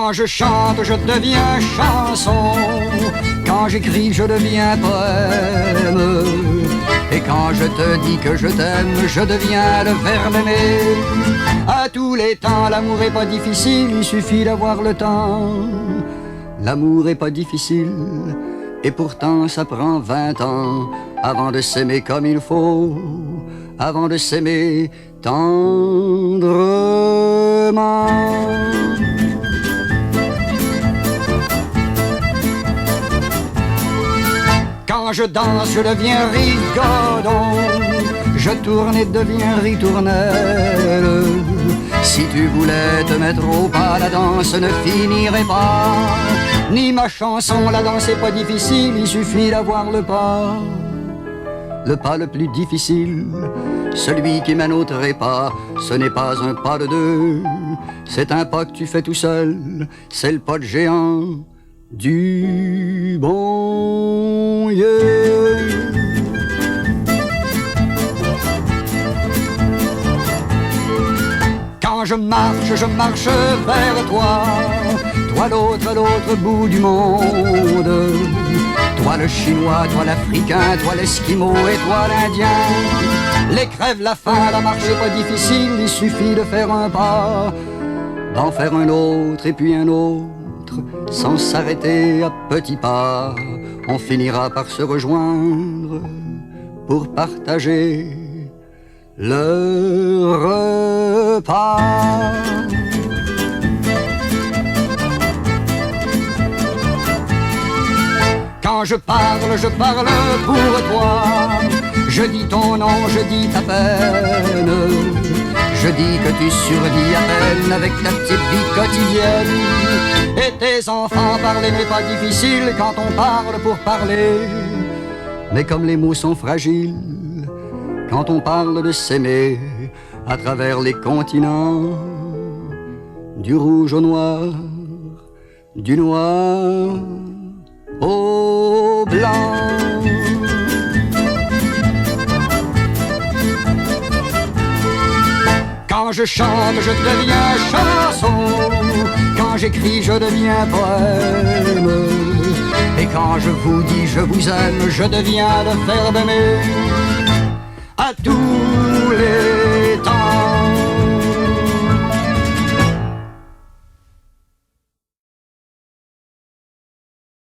Quand je chante, je deviens chanson. Quand j'écris, je deviens poème. Et quand je te dis que je t'aime, je deviens le verbe aimé. À tous les temps, l'amour est pas difficile, il suffit d'avoir le temps. L'amour est pas difficile, et pourtant ça prend 20 ans avant de s'aimer comme il faut, avant de s'aimer tendrement. Quand je danse, je deviens rigodon. Je tourne et deviens ritournelle. Si tu voulais te mettre au pas, la danse ne finirait pas. Ni ma chanson, la danse est pas difficile, il suffit d'avoir le pas. Le pas le plus difficile, celui qui mène au trépas, ce n'est pas un pas de deux, c'est un pas que tu fais tout seul, c'est le pas de géant du bon Dieu. Quand je marche vers toi, toi l'autre bout du monde. Toi le chinois, toi l'africain, toi l'esquimau et toi l'indien. Les crèves, la faim, la marche est pas difficile, il suffit de faire un pas, d'en faire un autre et puis un autre, sans s'arrêter à petits pas. On finira par se rejoindre pour partager le repas. Quand je parle pour toi. Je dis ton nom, je dis ta peine. Je dis que tu survis à peine avec ta petite vie quotidienne. Et tes enfants, parler n'est pas difficile quand on parle pour parler. Mais comme les mots sont fragiles, quand on parle de s'aimer à travers les continents, du rouge au noir, du noir au blanc. Quand je chante, je deviens chanson. Quand j'écris, je deviens poème. Et quand je vous dis je vous aime, je deviens le verbe aimer. À tous les